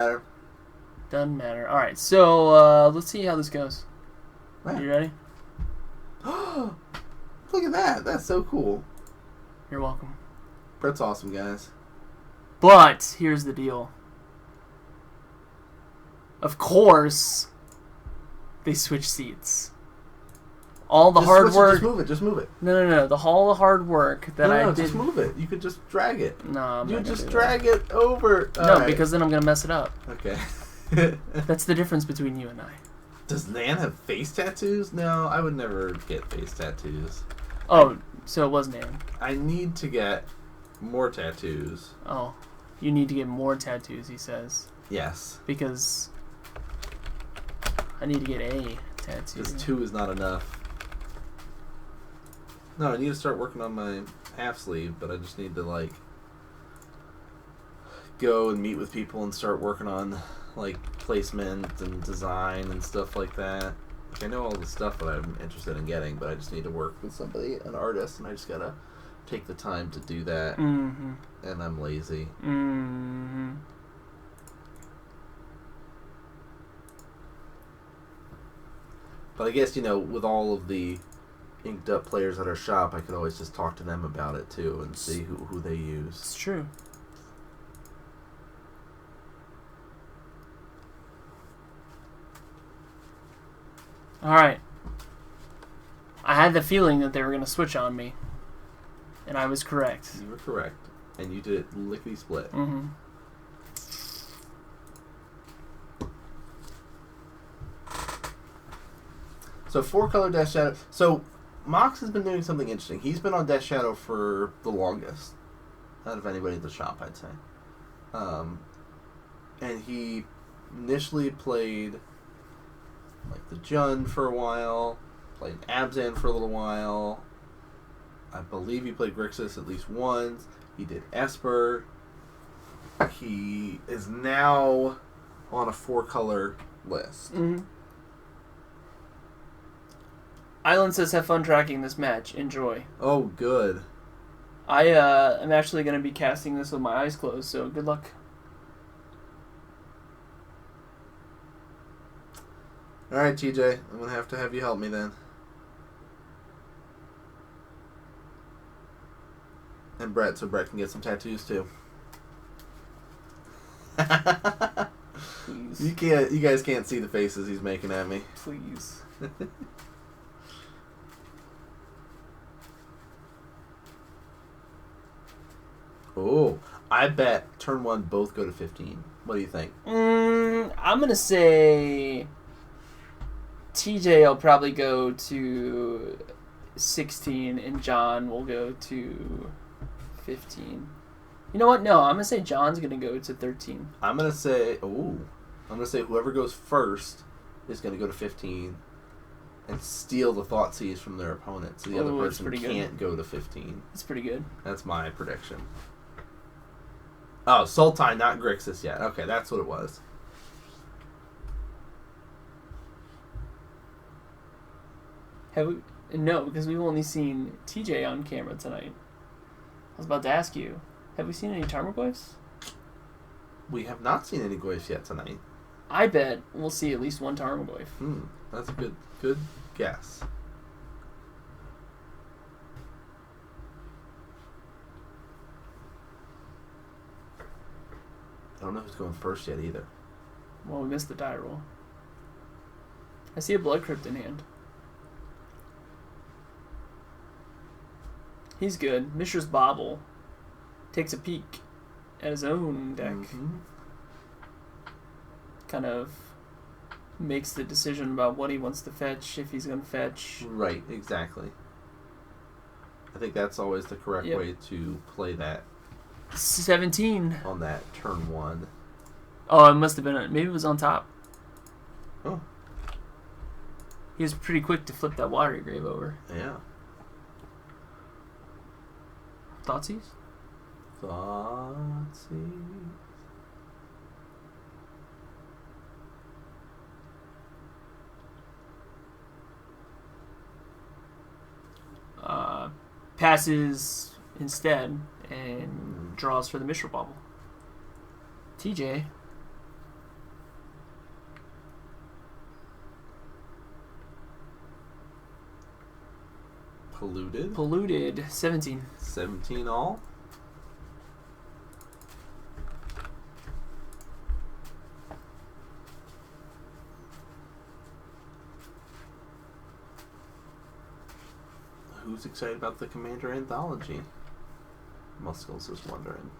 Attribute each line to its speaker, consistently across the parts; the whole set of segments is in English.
Speaker 1: matter.
Speaker 2: Doesn't matter. All right, so let's see how this goes.
Speaker 1: Right.
Speaker 2: You ready?
Speaker 1: Look at that. That's so cool.
Speaker 2: You're welcome.
Speaker 1: Brett's awesome, guys.
Speaker 2: But here's the deal. Of course, they switch seats. All the hard work.
Speaker 1: Just move it. Just move it.
Speaker 2: No. All the hard work that I did.
Speaker 1: Just move it. You could just drag it.
Speaker 2: No, I'm
Speaker 1: you
Speaker 2: not
Speaker 1: just
Speaker 2: do
Speaker 1: drag it over.
Speaker 2: No, because then I'm gonna mess it up.
Speaker 1: Okay.
Speaker 2: That's the difference between you and I.
Speaker 1: Does Nan have face tattoos? No, I would never get face tattoos.
Speaker 2: Oh, so it was Nan.
Speaker 1: I need to get more tattoos.
Speaker 2: Oh, you need to get more tattoos, he says.
Speaker 1: Yes.
Speaker 2: Because I need to get a tattoo.
Speaker 1: Because 2 is not enough. No, I need to start working on my half sleeve, but I just need to, like, go and meet with people and start working on, like, placement and design and stuff like that. Like, I know all the stuff that I'm interested in getting, but I just need to work with somebody, an artist, and I just gotta take the time to do that.
Speaker 2: Mm-hmm.
Speaker 1: And I'm lazy.
Speaker 2: Mm-hmm.
Speaker 1: But I guess, with all of the inked up players at our shop, I could always just talk to them about it too and see who they use.
Speaker 2: It's true. Alright. I had the feeling that they were going to switch on me. And I was correct.
Speaker 1: You were correct. And you did it lickety split.
Speaker 2: Mm-hmm.
Speaker 1: So 4-color Death Shadow. So Mox has been doing something interesting. He's been on Death Shadow for the longest out of anybody at the shop, I'd say. And he initially played like the Jund for a while, played Abzan for a little while. I believe he played Grixis at least once. He did Esper. He is now on a 4-color list.
Speaker 2: Mm-hmm. Island says, have fun tracking this match. Enjoy.
Speaker 1: Oh, good.
Speaker 2: I am actually going to be casting this with my eyes closed, so good luck.
Speaker 1: Alright, TJ. I'm going to have you help me then. And Brett, so Brett can get some tattoos too.
Speaker 2: Please.
Speaker 1: You guys can't see the faces he's making at me.
Speaker 2: Please.
Speaker 1: Oh, I bet turn 1 both go to 15. What do you think?
Speaker 2: I'm going to say TJ will probably go to 16 and John will go to 15. You know what? No, I'm going to say John's going to go to 13.
Speaker 1: I'm going to say whoever goes first is going to go to 15 and steal the Thought Seize from their opponent, so the other person can't go to 15.
Speaker 2: That's pretty good.
Speaker 1: That's my prediction. Oh, Sultai, not Grixis yet. Okay, that's what it was.
Speaker 2: Have we? No, because we've only seen TJ on camera tonight. I was about to ask you, have we seen any Tarmogoyfs?
Speaker 1: We have not seen any Goyfs yet tonight.
Speaker 2: I bet we'll see at least one Tarmogoyf.
Speaker 1: That's a good guess. I don't know who's going first yet either.
Speaker 2: Well, we missed the die roll. I see a Blood Crypt in hand. He's good. Mishra's Bobble takes a peek at his own deck.
Speaker 1: Mm-hmm.
Speaker 2: Kind of makes the decision about what he wants to fetch, if he's going to fetch.
Speaker 1: Right, exactly. I think that's always the correct way to play that.
Speaker 2: 17.
Speaker 1: On that turn 1.
Speaker 2: Oh, it must have been. Maybe it was on top.
Speaker 1: Oh.
Speaker 2: He was pretty quick to flip that Watery Grave over.
Speaker 1: Yeah.
Speaker 2: Thoughtseize?
Speaker 1: Thoughtseize.
Speaker 2: Passes instead and draws for the Mishra Bobble. TJ,
Speaker 1: Polluted.
Speaker 2: Polluted. 17.
Speaker 1: 17 all. Who's excited about the Commander Anthology? Muscles is wondering.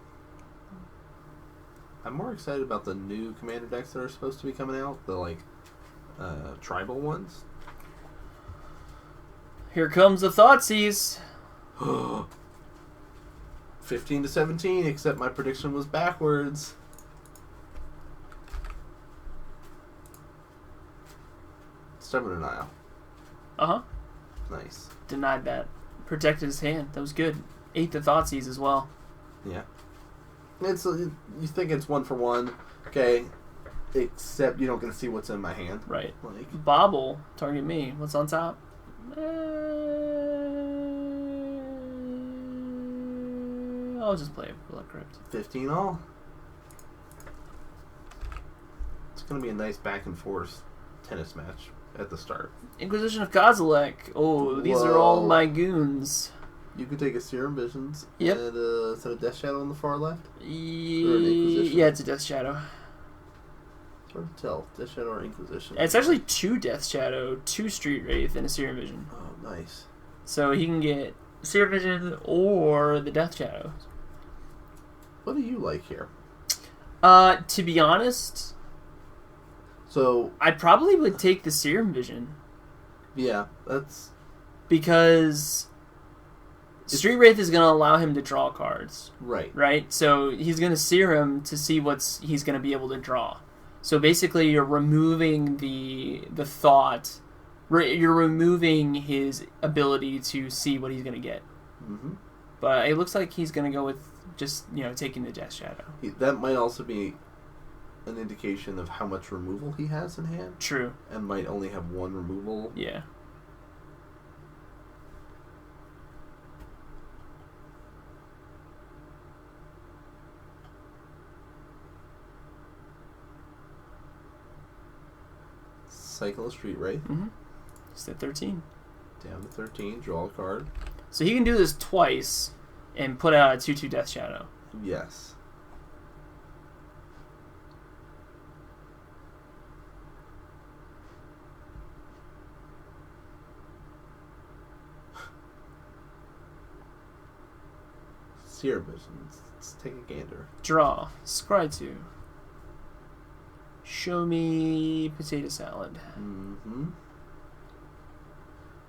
Speaker 1: I'm more excited about the new Commander decks that are supposed to be coming out. The, like, tribal ones.
Speaker 2: Here comes the Thoughtseize.
Speaker 1: 15 to 17, except my prediction was backwards. Stubborn Denial.
Speaker 2: Uh-huh.
Speaker 1: Nice.
Speaker 2: Denied that. Protected his hand. That was good. Ate the Thoughtseize as well.
Speaker 1: Yeah. It's you think it's 1 for 1. Okay. Except you don't get to see what's in my hand.
Speaker 2: Right.
Speaker 1: Like,
Speaker 2: Bobble. Target me. What's on top? I'll just play Blood Crypt.
Speaker 1: 15 all. It's going to be a nice back and forth tennis match at the start.
Speaker 2: Inquisition of Kozilek. Oh, these are all my goons.
Speaker 1: You could take a Serum Visions.
Speaker 2: Yep.
Speaker 1: And is that a Death Shadow on the far left?
Speaker 2: Yeah, it's a Death Shadow.
Speaker 1: It's hard to tell. Death Shadow or Inquisition.
Speaker 2: It's actually 2 Death Shadow, 2 Street Wraith, and a Serum Vision.
Speaker 1: Oh, nice.
Speaker 2: So he can get Serum Vision or the Death Shadow.
Speaker 1: What do you like here?
Speaker 2: To be honest,
Speaker 1: so
Speaker 2: I probably would take the Serum Vision.
Speaker 1: Yeah, that's...
Speaker 2: Because Street Wraith is going to allow him to draw cards.
Speaker 1: Right.
Speaker 2: Right? So he's going to Serum to see what's he's going to be able to draw. So basically you're removing the thought... You're removing his ability to see what he's going to get.
Speaker 1: Mm-hmm.
Speaker 2: But it looks like he's going to go with just, taking the Death Shadow.
Speaker 1: That might also be an indication of how much removal he has in hand.
Speaker 2: True.
Speaker 1: And might only have 1 removal.
Speaker 2: Yeah.
Speaker 1: Cycle of Street Wraith.
Speaker 2: Mm-hmm. Just at 13.
Speaker 1: Down to 13. Draw a card.
Speaker 2: So he can do this twice and put out a 2/2 Death Shadow.
Speaker 1: Yes. Serum Visions. Let's take a gander.
Speaker 2: Draw. Scry 2. Show me potato salad.
Speaker 1: Mm-hmm.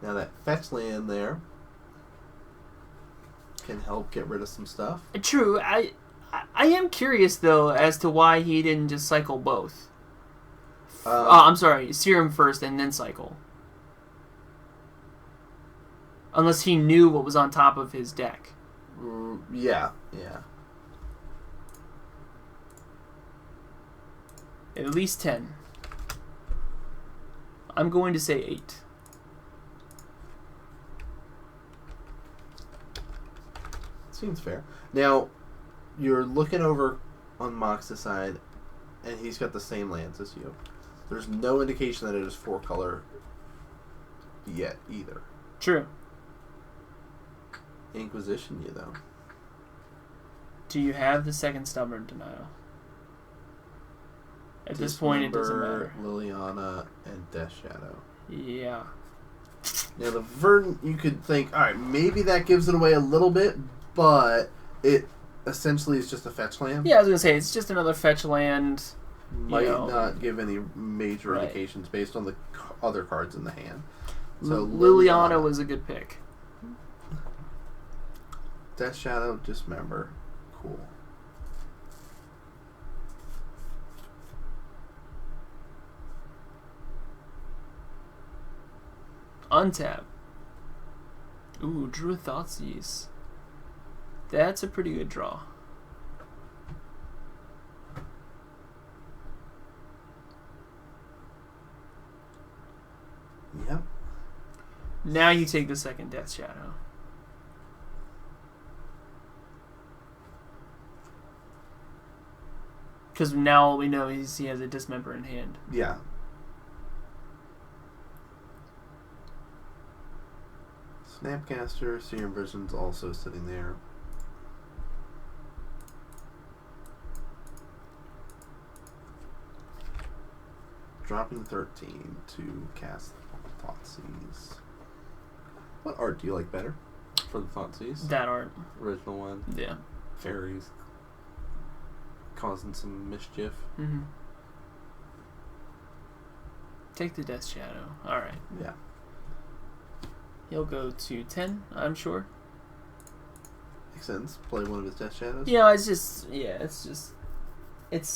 Speaker 1: Now that fetch land there can help get rid of some stuff.
Speaker 2: True. I am curious, though, as to why he didn't just cycle both. I'm sorry. Serum first and then cycle. Unless he knew what was on top of his deck.
Speaker 1: Yeah.
Speaker 2: At least 10. I'm going to say 8.
Speaker 1: Seems fair. Now, you're looking over on Mox's side, and he's got the same lands as you. There's no indication that it is 4-color yet, either.
Speaker 2: True.
Speaker 1: Inquisition you, though.
Speaker 2: Do you have the second Stubborn Denial? At this point, it doesn't matter.
Speaker 1: Liliana and Death Shadow.
Speaker 2: Yeah.
Speaker 1: Now, the Verdant, you could think, alright, maybe that gives it away a little bit, but it essentially is just a fetch land.
Speaker 2: Yeah, I was going to say, it's just another fetch land.
Speaker 1: Might not give any major indications based on the other cards in the hand. So
Speaker 2: Liliana was a good pick.
Speaker 1: Death Shadow, Dismember. Cool.
Speaker 2: Untap. Ooh, drew a Thoughtseize. That's a pretty good draw.
Speaker 1: Yep.
Speaker 2: Now you take the second Death Shadow. Because now all we know is he has a Dismember in hand.
Speaker 1: Yeah. Snapcaster, Serum Vision's also sitting there. Dropping 13 to cast Thoughtseize. What art do you like better for the Thoughtseize?
Speaker 2: That art.
Speaker 1: Original one.
Speaker 2: Yeah.
Speaker 1: Fairies causing some mischief.
Speaker 2: Mm-hmm. Take the Death Shadow. Alright.
Speaker 1: Yeah.
Speaker 2: He'll go to 10, I'm sure.
Speaker 1: Makes sense. Play one of his Death Shadows.
Speaker 2: Yeah, it's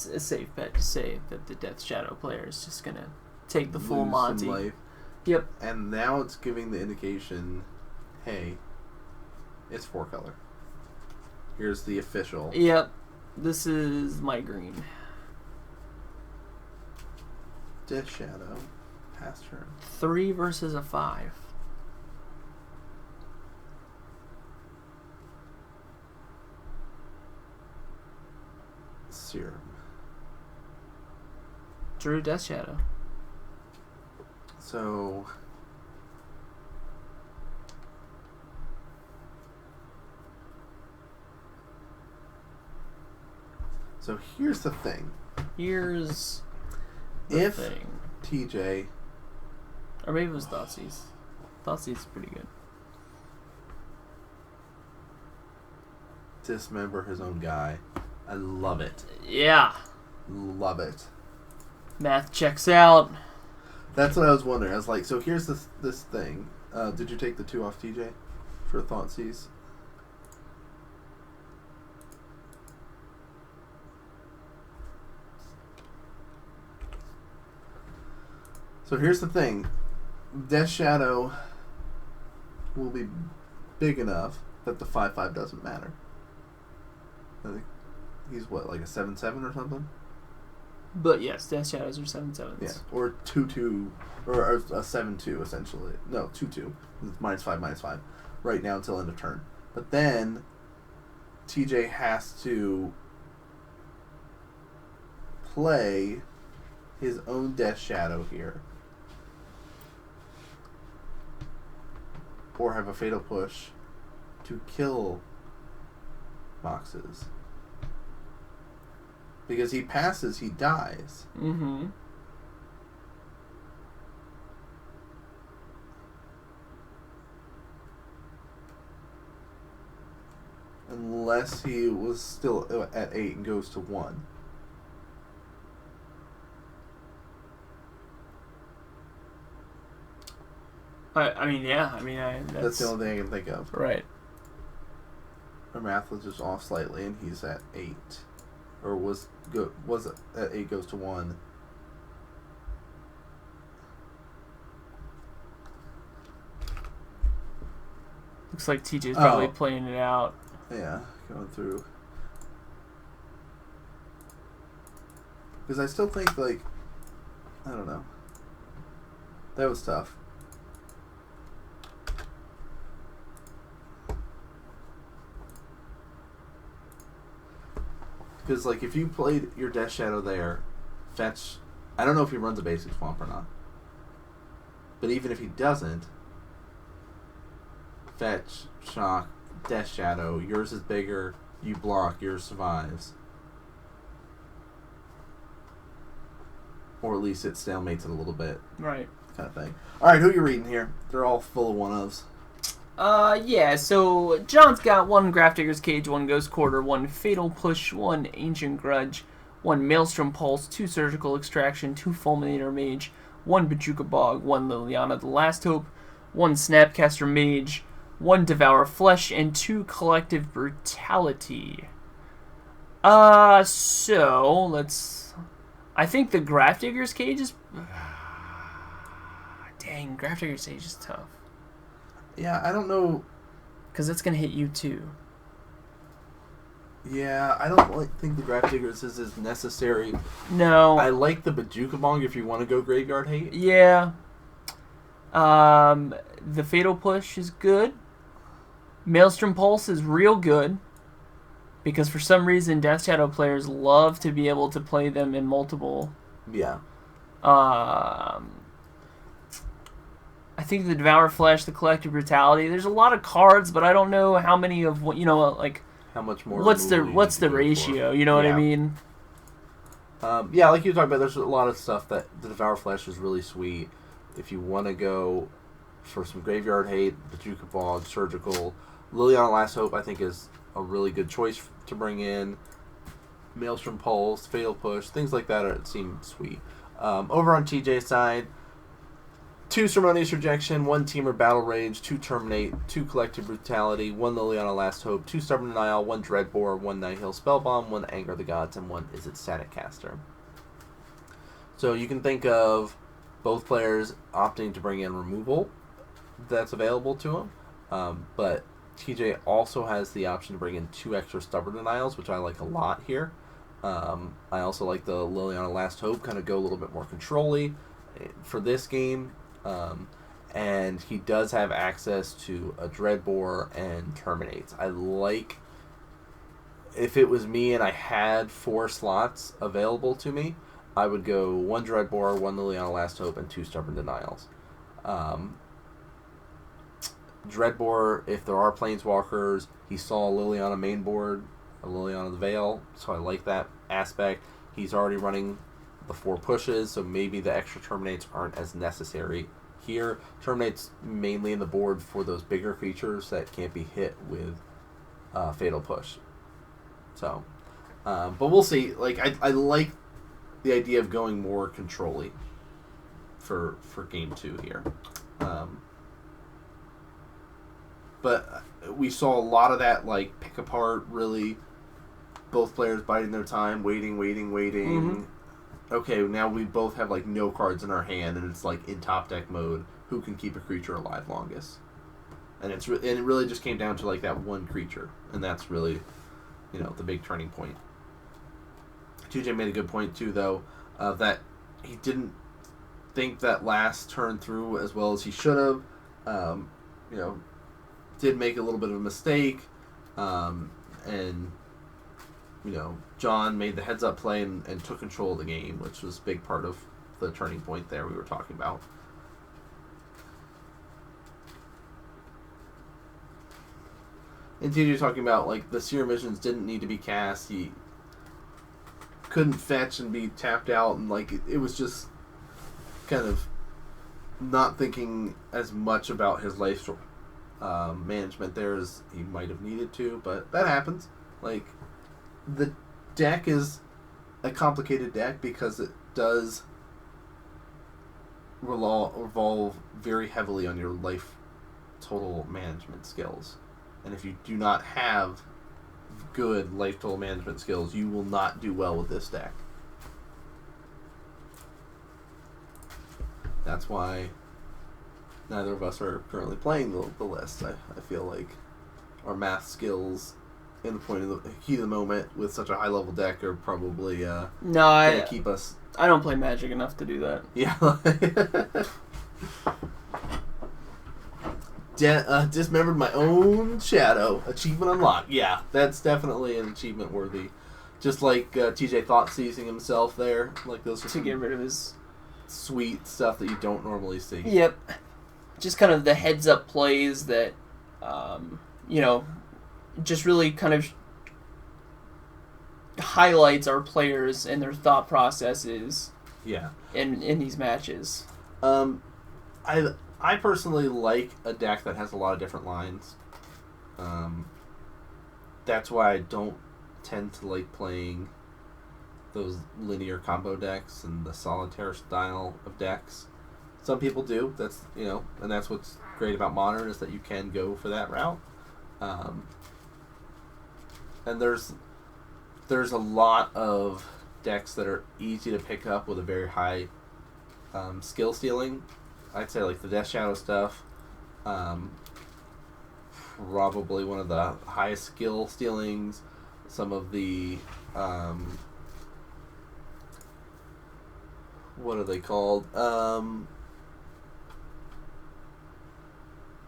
Speaker 2: a safe bet to say that the Death Shadow player is just gonna take the full
Speaker 1: Lose
Speaker 2: Monty.
Speaker 1: some life.
Speaker 2: Yep.
Speaker 1: And now it's giving the indication, hey, it's 4-color. Here's the official.
Speaker 2: Yep. This is my green.
Speaker 1: Death Shadow. Pass turn.
Speaker 2: 3 versus a 5.
Speaker 1: Serum.
Speaker 2: Drew Death Shadow.
Speaker 1: So here's the thing.
Speaker 2: Here's the
Speaker 1: If
Speaker 2: thing.
Speaker 1: TJ,
Speaker 2: Or maybe it was Thoughtseize. Thoughtseiz's is pretty good.
Speaker 1: dismember his own guy, I love it.
Speaker 2: Yeah.
Speaker 1: Love it.
Speaker 2: Math checks out.
Speaker 1: That's what I was wondering. I was like, so here's this thing. Did you take the 2 off TJ for Thoughtseize? So here's the thing. Death Shadow will be big enough that the 5/5 doesn't matter. I think he's what, like a 7/7 or something?
Speaker 2: But yes, Death Shadows are 7/7s.
Speaker 1: Yeah, or 2/2, or a 7/2 essentially. No, 2/2. It's -5/-5 right now until end of turn. But then TJ has to play his own Death Shadow here, or have a Fatal Push to kill Moxes. Because he passes, he dies.
Speaker 2: Mm-hmm.
Speaker 1: Unless he was still at 8 and goes to 1.
Speaker 2: I mean, yeah. I mean,
Speaker 1: That's the only thing I can think of.
Speaker 2: Right.
Speaker 1: Our math was just off slightly, and he's at 8. Or was at 8 goes to 1.
Speaker 2: Looks like TJ's probably
Speaker 1: Oh.
Speaker 2: playing it out.
Speaker 1: Yeah, going through. Because I still think, like, I don't know. That was tough. Because, like, if you played your Death Shadow there, fetch... I don't know if he runs a basic swamp or not. But even if he doesn't, fetch, shock, Death Shadow, yours is bigger, you block, yours survives. Or at least it stalemates it a little bit,
Speaker 2: Right.
Speaker 1: kind of thing. Alright, who you reading here? They're all full of 1-ofs.
Speaker 2: Yeah, so John's got 1 Grafdigger's Cage, 1 Ghost Quarter, 1 Fatal Push, 1 Ancient Grudge, 1 Maelstrom Pulse, 2 Surgical Extraction, 2 Fulminator Mage, 1 Bajuka Bog, 1 Liliana the Last Hope, 1 Snapcaster Mage, 1 Devour Flesh, and 2 Collective Brutality. So, let's... I think the Grafdigger's Cage is... Dang, Grafdigger's Cage is tough.
Speaker 1: Yeah, I don't know.
Speaker 2: Because it's going to hit you too.
Speaker 1: Yeah, I don't think the Grafdiggers is as necessary.
Speaker 2: No.
Speaker 1: I like the Bajuka Bong if you want to go Graveyard Hate.
Speaker 2: Yeah. The Fatal Push is good. Maelstrom Pulse is real good. Because for some reason, Death Shadow players love to be able to play them in multiple.
Speaker 1: Yeah.
Speaker 2: I think the Devour Flesh, the Collective Brutality. There's a lot of cards, but I don't know how many of what like.
Speaker 1: How much more?
Speaker 2: What's the
Speaker 1: removal you need to go
Speaker 2: ratio?
Speaker 1: for.
Speaker 2: You know what I mean?
Speaker 1: Yeah, like you were talking about, there's a lot of stuff that the Devour Flesh is really sweet. If you want to go for some graveyard hate, the Duke of Bog, Surgical, Liliana Last Hope, I think is a really good choice to bring in. Maelstrom Pulse, Fatal Push, things like that seem sweet. Over on TJ's side, 2 Ceremonious Rejection, 1 Teamer Battle Rage, 2 Terminate, 2 Collective Brutality, 1 Liliana Last Hope, 2 Stubborn Denial, 1 Dreadbore, 1 Nihil Spellbomb, 1 Anger of the Gods, and 1 Is It Static Caster. So you can think of both players opting to bring in removal that's available to them, but TJ also has the option to bring in 2 extra Stubborn Denials, which I like a lot here. I also like the Liliana Last Hope, kind of go a little bit more control-y for this game. And he does have access to a Dreadbore and Terminates. I like, if it was me and I had 4 slots available to me, I would go 1 Dreadbore, 1 Liliana Last Hope, and 2 Stubborn Denials. Dreadbore, if there are Planeswalkers, he saw Liliana mainboard, a Liliana the Veil, so I like that aspect. He's already running the 4 pushes, so maybe the extra Terminates aren't as necessary here. Terminates mainly in the board for those bigger creatures that can't be hit with Fatal Push. So, but we'll see. Like, I like the idea of going more control-y for game 2 here. But we saw a lot of that, like, pick apart, really, both players biding their time, waiting.
Speaker 2: Mm-hmm.
Speaker 1: Okay, now we both have, like, no cards in our hand, and it's, like, in top deck mode, who can keep a creature alive longest? And it really just came down to, like, that one creature, and that's really, the big turning point. 2J made a good point, too, though, that he didn't think that last turn through as well as he should have. Did make a little bit of a mistake, and John made the heads-up play and took control of the game, which was a big part of the turning point there we were talking about. And TJ talking about, like, the Seer Missions didn't need to be cast. He couldn't fetch and be tapped out, and, like, it was just kind of not thinking as much about his life management there as he might have needed to, but that happens. Like, the deck is a complicated deck because it does revolve very heavily on your life total management skills. And if you do not have good life total management skills, you will not do well with this deck. That's why neither of us are currently playing the list. I feel like our math skills in the point of the heat of the moment with such a high level deck are probably going to keep us.
Speaker 2: I don't play Magic enough to do that.
Speaker 1: Yeah. Dismembered my own shadow. Achievement unlocked. Yeah, that's definitely an achievement worthy. Just like TJ thought seizing himself there. Like those are
Speaker 2: to get rid of his
Speaker 1: sweet stuff that you don't normally see.
Speaker 2: Yep. Just kind of the heads up plays that, just really kind of highlights our players and their thought processes.
Speaker 1: Yeah.
Speaker 2: In these matches.
Speaker 1: I personally like a deck that has a lot of different lines. That's why I don't tend to like playing those linear combo decks and the solitaire style of decks. Some people do. That's and that's what's great about Modern is that you can go for that route. And there's a lot of decks that are easy to pick up with a very high skill ceiling. I'd say like the Death Shadow stuff, probably one of the highest skill ceilings. Some of the what are they called?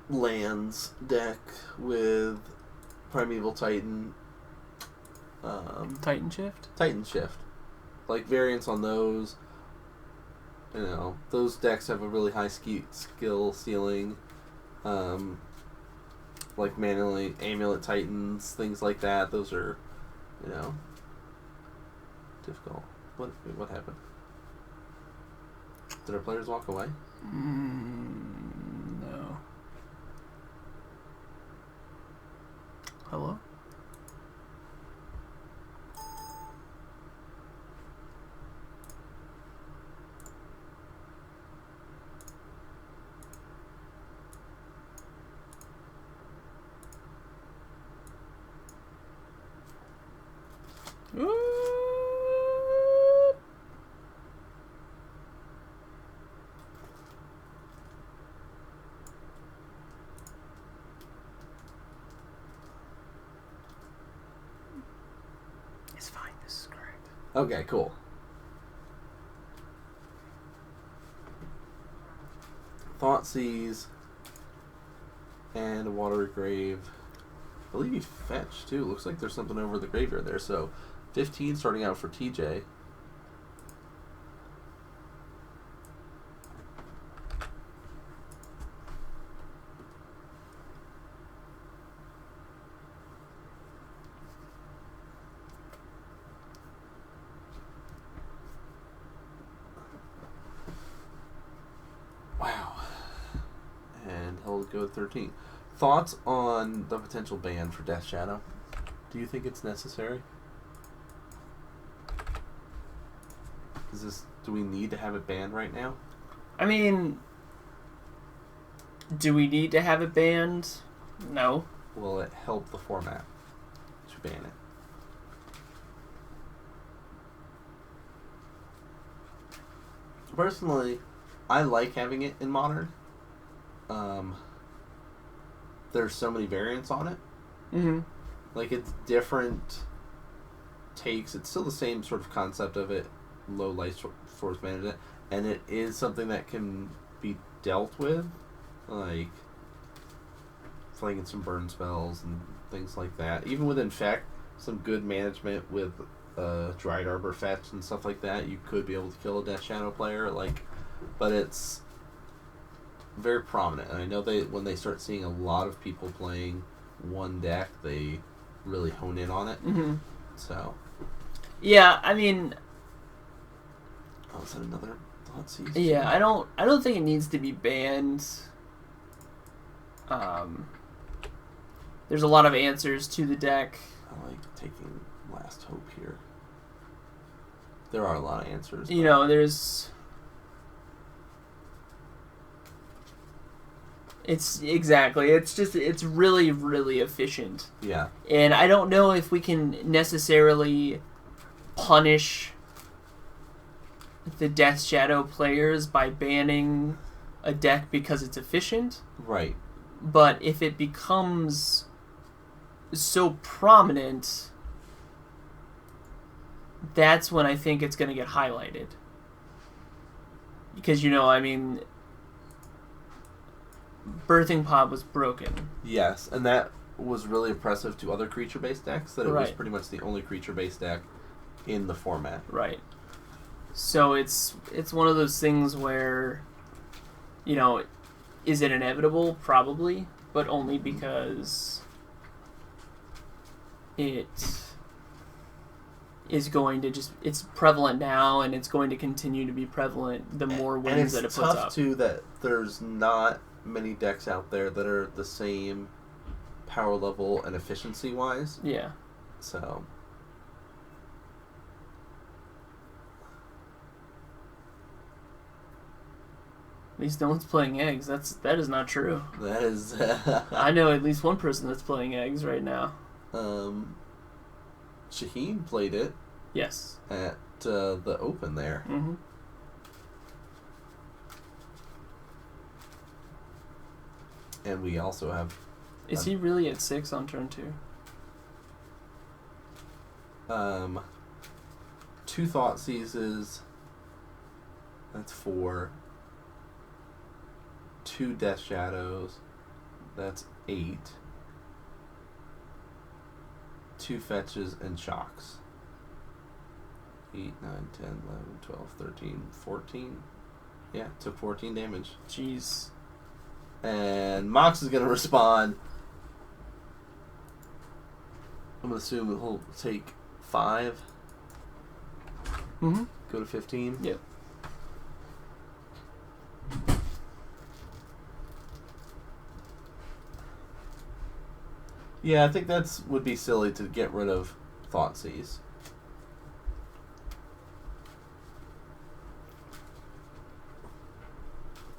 Speaker 1: Lands deck with Primeval Titan.
Speaker 2: Titan Shift?
Speaker 1: Titan Shift. Like variants on those. You know, those decks have a really high skill ceiling. Like manually Amulet Titans, things like that. Those are, you know, difficult. What happened? Did our players walk away?
Speaker 2: No. Hello? It's fine. This is correct.
Speaker 1: Okay, cool. Thoughtseize and a Watery Grave. I believe he fetched too. Looks like there's something over the graveyard there. So 15 starting out for TJ. Wow. And he'll go with 13. Thoughts on the potential ban for Death Shadow? Do you think it's necessary? Do we need to have it banned right now?
Speaker 2: I mean, do we need to have it banned? No.
Speaker 1: Will it help the format to ban it? Personally, I like having it in Modern. There's so many variants on it.
Speaker 2: Mm-hmm.
Speaker 1: Like, it's different takes. It's still the same sort of concept of it, low life source management, and it is something that can be dealt with, like flinging some burn spells and things like that. Even with Infect, some good management with Dried Arbor fetch and stuff like that, you could be able to kill a Death Shadow player. But it's very prominent, and I know when they start seeing a lot of people playing one deck, they really hone in on it.
Speaker 2: Mm-hmm.
Speaker 1: So,
Speaker 2: yeah, I mean,
Speaker 1: oh, is that another Thoughtseize?
Speaker 2: Yeah, I don't think it needs to be banned. There's a lot of answers to the deck.
Speaker 1: I like taking Last Hope here. There are a lot of answers.
Speaker 2: You know, there's. It's exactly. It's really, really efficient.
Speaker 1: Yeah.
Speaker 2: And I don't know if we can necessarily punish the Death Shadow players by banning a deck because it's efficient.
Speaker 1: Right.
Speaker 2: But if it becomes so prominent, that's when I think it's going to get highlighted. Because, you know, I mean, Birthing Pod was broken.
Speaker 1: Yes, and that was really impressive to other creature-based decks, that it was
Speaker 2: Right.
Speaker 1: pretty much the only creature-based deck in the format.
Speaker 2: Right. So it's one of those things where, you know, is it inevitable? Probably, but only because it is going to it's prevalent now, and it's going to continue to be prevalent the more wins that it puts up.
Speaker 1: And it's tough, too, that there's not many decks out there that are the same power level and efficiency-wise.
Speaker 2: Yeah.
Speaker 1: So...
Speaker 2: At least no one's playing eggs. That is not true.
Speaker 1: That is...
Speaker 2: I know at least one person that's playing eggs right now.
Speaker 1: Shaheen played it.
Speaker 2: Yes.
Speaker 1: At the Open there.
Speaker 2: Mm-hmm.
Speaker 1: And we also have...
Speaker 2: Is he really at 6 on turn 2?
Speaker 1: 2 Thoughtseizes. That's 4. 2 Death Shadows. That's 8. 2 Fetches and Shocks. 8, 9, 10, 11, 12, 13, 14. Yeah, took 14 damage.
Speaker 2: Jeez.
Speaker 1: And Mox is going to respond. I'm going to assume he'll take 5.
Speaker 2: Mm-hmm.
Speaker 1: Go to 15.
Speaker 2: Yep.
Speaker 1: Yeah, I think that's would be silly to get rid of Thoughtseize.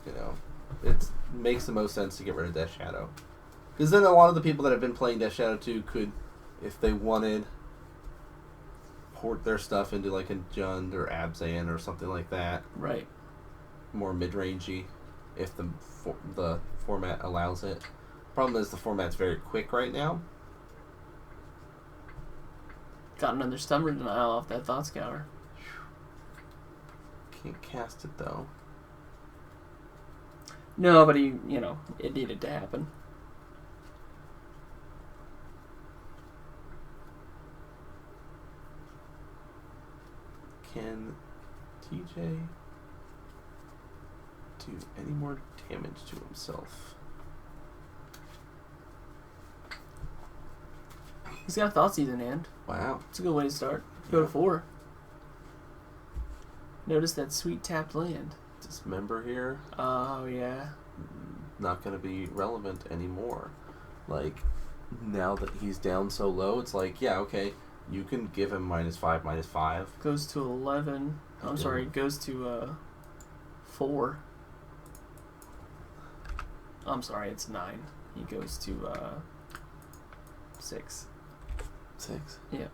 Speaker 1: You know, it makes the most sense to get rid of Death Shadow. Because then a lot of the people that have been playing Death Shadow 2 could, if they wanted, port their stuff into like a Jund or Abzan or something like that.
Speaker 2: Right.
Speaker 1: More mid-rangey, if the format allows it. Problem is the format's very quick right now.
Speaker 2: Got another Stubborn Denial off that Thought Scour.
Speaker 1: Can't cast it though.
Speaker 2: No, but it needed to happen.
Speaker 1: Can TJ do any more damage to himself?
Speaker 2: He's got Thoughtseize in hand.
Speaker 1: Wow.
Speaker 2: It's a good way to start. Go to 4. Notice that sweet tapped land.
Speaker 1: Dismember here.
Speaker 2: Oh, yeah.
Speaker 1: Not going to be relevant anymore. Like, now that he's down so low, it's like, yeah, okay, you can give him -5, -5.
Speaker 2: Goes to 11. I'm sorry, it goes to 4. I'm sorry, it's 9. He goes to 6.
Speaker 1: 6.
Speaker 2: Yeah.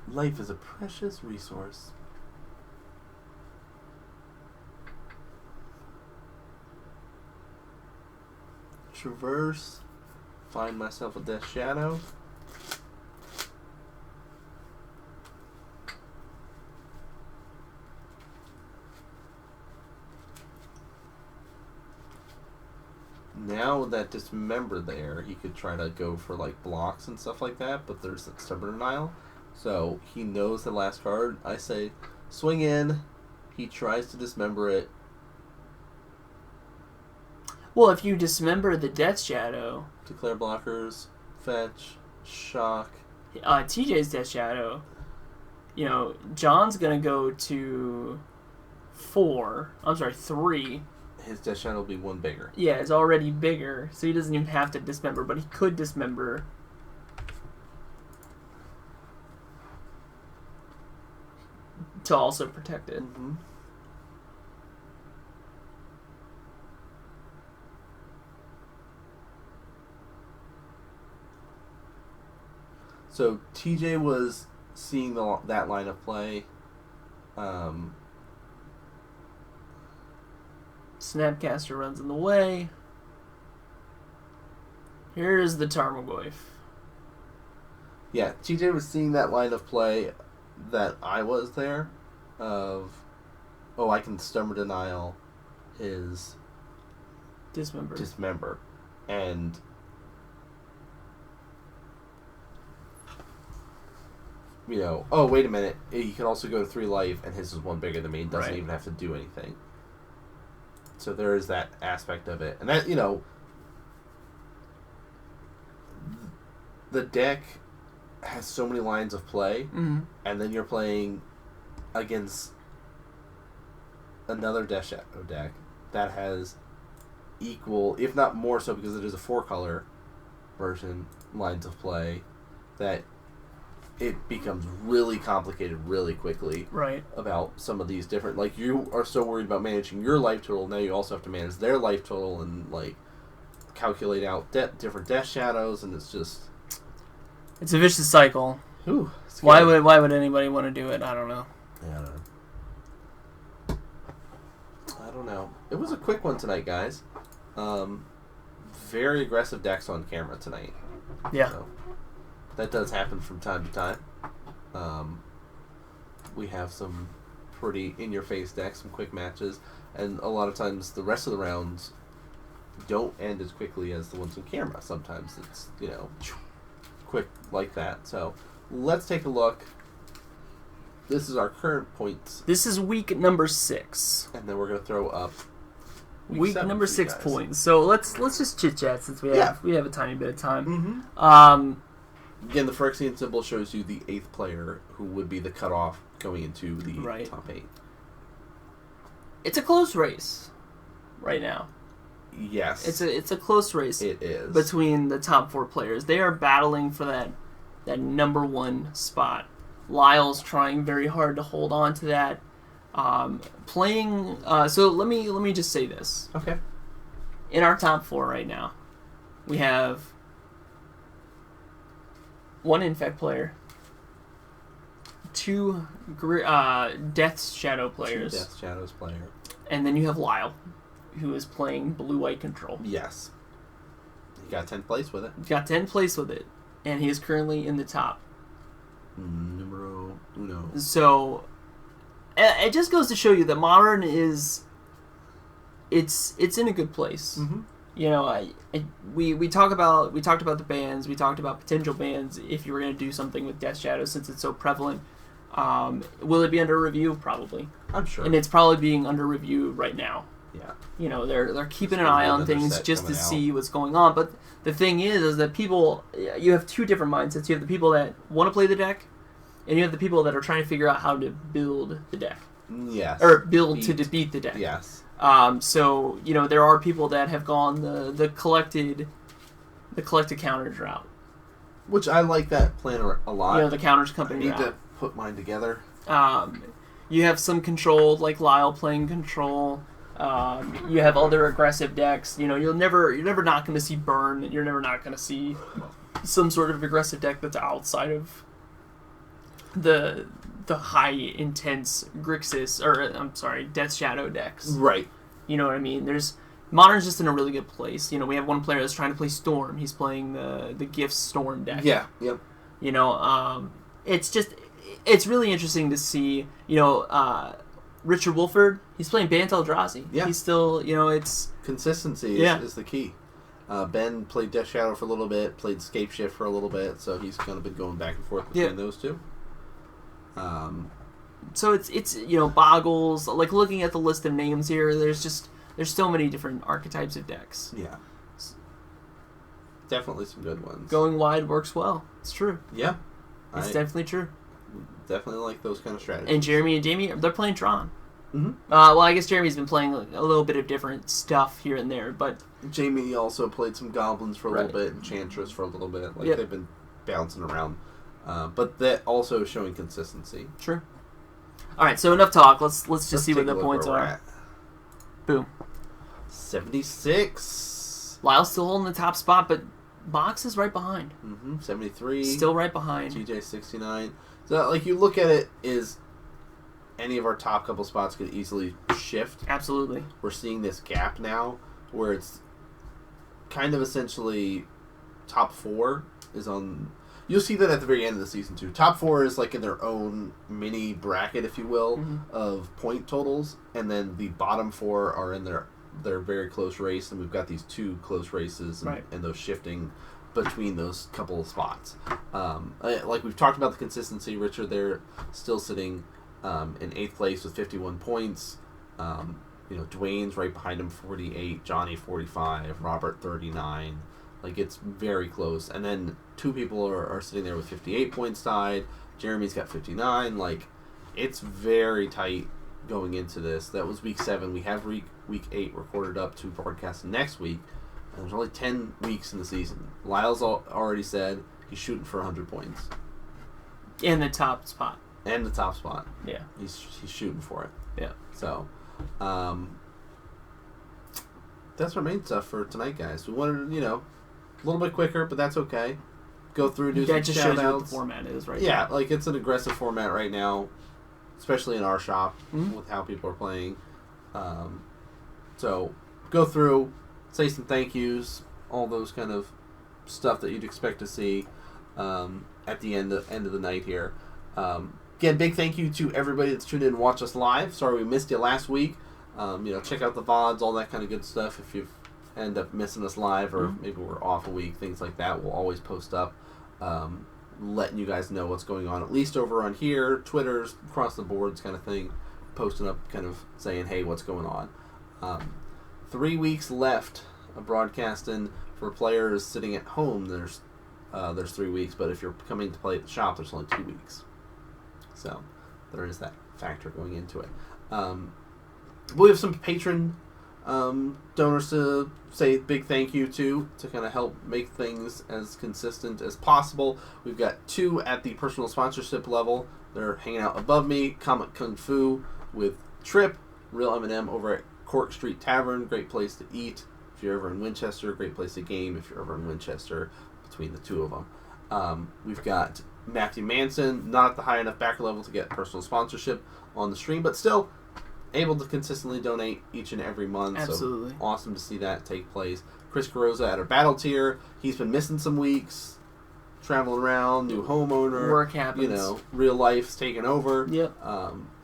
Speaker 1: Life is a precious resource. Traverse. Find myself a Death Shadow. Now with that Dismember there, he could try to go for like blocks and stuff like that, but there's that Stubborn Denial. So he knows the last card. I say swing in. He tries to Dismember it.
Speaker 2: Well, if you Dismember the Death Shadow...
Speaker 1: Declare blockers. Fetch. Shock.
Speaker 2: TJ's Death Shadow, John's going to go to 3.
Speaker 1: His Death Shadow will be 1 bigger.
Speaker 2: Yeah, it's already bigger, so he doesn't even have to Dismember, but he could Dismember. To also protect it.
Speaker 1: Mm-hmm. So TJ was seeing that line of play.
Speaker 2: Snapcaster runs in the way. Here's the Tarmogoyf.
Speaker 1: Yeah, TJ was seeing that line of play that I was there of, I can Stubborn Denial his Dismember. And wait a minute, he can also go to 3 life and his is 1 bigger than me and doesn't even have to do anything. So there is that aspect of it. And that, the deck has so many lines of play, and then you're playing against another Death Shadow deck that has equal, if not more so because it is a 4-color version, lines of play, that it becomes really complicated really quickly.
Speaker 2: Right.
Speaker 1: About some of these different, like, you are so worried about managing your life total, now you also have to manage their life total and, like, calculate out different Death Shadows, and it's just...
Speaker 2: It's a vicious cycle.
Speaker 1: Whew,
Speaker 2: why would anybody want to do it? I don't know.
Speaker 1: Yeah, I don't know. It was a quick one tonight, guys. Very aggressive decks on camera tonight.
Speaker 2: Yeah.
Speaker 1: So, that does happen from time to time. We have some pretty in-your-face decks, some quick matches, and a lot of times the rest of the rounds don't end as quickly as the ones on camera. Sometimes it's, quick like that. So let's take a look This is our current points.
Speaker 2: This is week number 6.
Speaker 1: And then we're going to throw up
Speaker 2: week number 6 points. So let's just chit chat since we have a tiny bit of time.
Speaker 1: Mm-hmm. Again, the Phyrexian symbol shows you the 8th player, who would be the cutoff going into the top 8.
Speaker 2: It's a close race right now.
Speaker 1: Yes,
Speaker 2: it's a close race.
Speaker 1: It is
Speaker 2: between the top 4 players. They are battling for that number 1 spot. Lyle's trying very hard to hold on to that. So let me just say this.
Speaker 1: Okay.
Speaker 2: In our top 4 right now, we have 1 Infect player, 2 Death Shadow players,
Speaker 1: 2 Death Shadows player,
Speaker 2: and then you have Lyle, who is playing Blue-White Control.
Speaker 1: Yes. He got 10th place with it.
Speaker 2: He got 10th place with it, and he is currently in the top.
Speaker 1: Numero uno.
Speaker 2: So, it just goes to show you that Modern is... It's in a good place.
Speaker 1: Mm-hmm.
Speaker 2: You know, we talked about the bans, we talked about potential bans if you were going to do something with Death Shadow since it's so prevalent. Will it be under review? Probably.
Speaker 1: I'm sure.
Speaker 2: And it's probably being under review right now.
Speaker 1: Yeah.
Speaker 2: You know, they're keeping an eye on things just to see what's going on. But the thing is that you have 2 different mindsets. You have the people that want to play the deck, and you have the people that are trying to figure out how to build the deck.
Speaker 1: Yes.
Speaker 2: Or build to defeat the deck.
Speaker 1: Yes.
Speaker 2: So, you know, there are people that have gone the collected counters route.
Speaker 1: Which I like that plan a lot.
Speaker 2: You know, the counters company route.
Speaker 1: I need to put mine together.
Speaker 2: You have some control, like Lyle playing control. You have other aggressive decks. You know, you're never not going to see burn. You're never not going to see some sort of aggressive deck that's outside of the high intense Grixis Death Shadow decks.
Speaker 1: Right.
Speaker 2: You know what I mean? Modern's just in a really good place. You know, we have one player that's trying to play Storm. He's playing the Gifts Storm deck.
Speaker 1: Yeah. Yep.
Speaker 2: You know, it's really interesting to see. You know, Richard Wolford, he's playing Bant Eldrazi.
Speaker 1: Yeah.
Speaker 2: He's still, you know, it's...
Speaker 1: Consistency is the key. Ben played Death Shadow for a little bit, played Scape Shift for a little bit, so he's kind of been going back and forth between those 2.
Speaker 2: So it's you know, Boggles, like looking at the list of names here, there's so many different archetypes of decks.
Speaker 1: Yeah. Definitely some good ones.
Speaker 2: Going wide works well. It's true.
Speaker 1: Yeah.
Speaker 2: It's definitely true.
Speaker 1: Definitely like those kind of strategies.
Speaker 2: And Jeremy and Jamie, they're playing Tron.
Speaker 1: Mm-hmm.
Speaker 2: Well, I guess Jeremy's been playing a little bit of different stuff here and there, but...
Speaker 1: Jamie also played some Goblins for a little bit, Enchantress for a little bit. Like, they've been bouncing around. But that also showing consistency.
Speaker 2: Sure. Alright, so enough talk. Let's just see what the points are. Boom.
Speaker 1: 76.
Speaker 2: Lyle's still holding the top spot, but Box is right behind.
Speaker 1: 73.
Speaker 2: Still right behind.
Speaker 1: TJ 69. So, like, you look at it, is any of our top couple spots could easily shift.
Speaker 2: Absolutely.
Speaker 1: We're seeing this gap now where it's kind of essentially top 4 is on... You'll see that at the very end of the season, too. Top 4 is, like, in their own mini bracket, if you will, of point totals. And then the bottom 4 are in their very close race. And we've got these 2 close races and those shifting between those couple of spots. Like we've talked about the consistency. Richard, they're still sitting in 8th place with 51 points. You know, Dwayne's right behind him, 48. Johnny, 45. Robert, 39. Like, it's very close. And then 2 people are sitting there with 58 points tied. Jeremy's got 59. Like, it's very tight going into this. That was week 7. We have week 8 recorded up to broadcast next week. And there's only 10 weeks in the season. Lyle's already said he's shooting for 100 points.
Speaker 2: In the top spot.
Speaker 1: And the top spot.
Speaker 2: Yeah.
Speaker 1: He's shooting for it.
Speaker 2: Yeah.
Speaker 1: So, that's our main stuff for tonight, guys. We wanted, you know, a little bit quicker, but that's okay. Go through, do some
Speaker 2: that just shows you what the
Speaker 1: shout-outs.
Speaker 2: format is right
Speaker 1: Yeah,
Speaker 2: now.
Speaker 1: like, it's an aggressive format right now, especially in our shop with how people are playing. So, go through, say some thank yous, all those kind of stuff that you'd expect to see at the end of the night here. Again, big thank you to everybody that's tuned in and watched us live. Sorry we missed you last week. You know, check out the VODs, all that kind of good stuff. If you end up missing us live or maybe we're off a week, things like that, we'll always post up. letting you guys know what's going on, at least over on here, Twitter's, across the boards kind of thing, posting up, kind of saying, hey, what's going on. 3 weeks left of broadcasting for players sitting at home. There's 3 weeks, but if you're coming to play at the shop, there's only 2 weeks. So there is that factor going into it. We have some patron donors to say big thank you to kind of help make things as consistent as possible. We've got 2 at the personal sponsorship level. They're hanging out above me. Comet Kung Fu with Trip, Real M&M over at Cork Street Tavern, great place to eat. If you're ever in Winchester, great place to game. If you're ever in Winchester, between the 2 of them. We've got Matthew Manson, not at the high enough backer level to get personal sponsorship on the stream, but still able to consistently donate each and every month.
Speaker 2: Absolutely.
Speaker 1: So awesome to see that take place. Chris Carosa at our battle tier. He's been missing some weeks, traveling around, new homeowner.
Speaker 2: Work happens.
Speaker 1: You know, real life's taking over.
Speaker 2: Yep.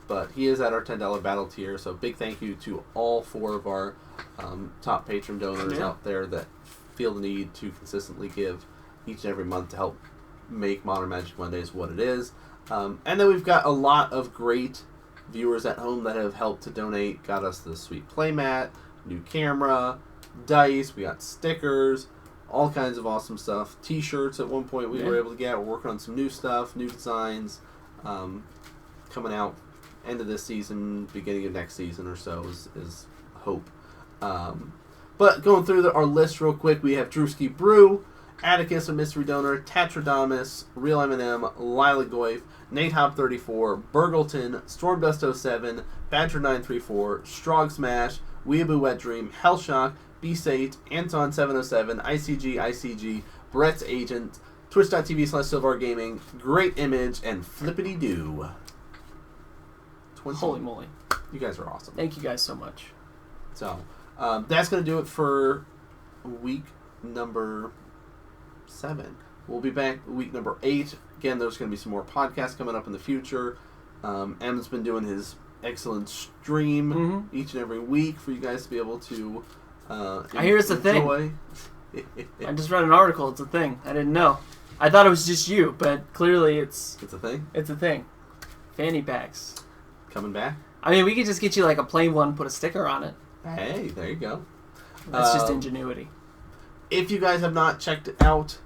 Speaker 1: But he is at our $10 battle tier, so big thank you to all 4 of our top patron donors out there that feel the need to consistently give each and every month to help make Modern Magic Mondays what it is. And then we've got a lot of great viewers at home that have helped to donate, got us the sweet playmat, new camera, dice, we got stickers, all kinds of awesome stuff. T-shirts at one point we were able to get. We're working on some new stuff, new designs, coming out end of this season, beginning of next season or so is hope. But going through our list real quick, we have Drewski Brew, Atticus, a mystery donor, Tatradamus, Real M&M, Lila Goif, Nate Hop 34, Burgleton, Stormdust 07, Badger 934, Strog Smash, Weeaboo Wet Dream, Hellshock, B-Sate, Anton 707, ICG, Brett's Agent, Twitch.tv/Silvar Gaming, Great Image, and Flippity Doo.
Speaker 2: Holy moly.
Speaker 1: You guys are awesome.
Speaker 2: Thank you guys so much.
Speaker 1: So, that's going to do it for week number 7. We'll be back week number 8. Again, there's going to be some more podcasts coming up in the future. Em's been doing his excellent stream each and every week for you guys to be able to
Speaker 2: I hear it's a thing. I just read an article. It's a thing. I didn't know. I thought it was just you, but clearly it's
Speaker 1: a thing.
Speaker 2: It's a thing. Fanny packs.
Speaker 1: Coming back?
Speaker 2: I mean, we could just get you like a plain one, put a sticker on it.
Speaker 1: Hey, there you go.
Speaker 2: That's just ingenuity.
Speaker 1: If you guys have not checked it out,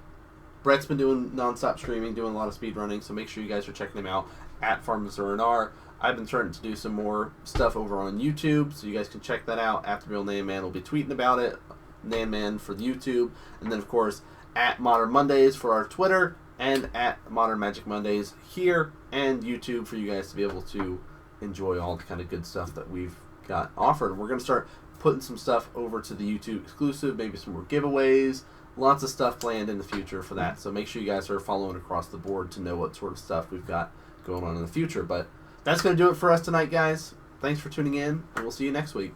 Speaker 1: Brett's been doing nonstop streaming, doing a lot of speed running, so make sure you guys are checking him out at FarmZerNR. I've been starting to do some more stuff over on YouTube, so you guys can check that out. After Real Nan Man will be tweeting about it. Nan Man for the YouTube. And then, of course, at Modern Mondays for our Twitter, and at Modern Magic Mondays here, and YouTube for you guys to be able to enjoy all the kind of good stuff that we've got offered. We're going to start putting some stuff over to the YouTube exclusive, maybe some more giveaways, lots of stuff planned in the future for that. So make sure you guys are following across the board to know what sort of stuff we've got going on in the future. But that's going to do it for us tonight, guys. Thanks for tuning in, and we'll see you next week.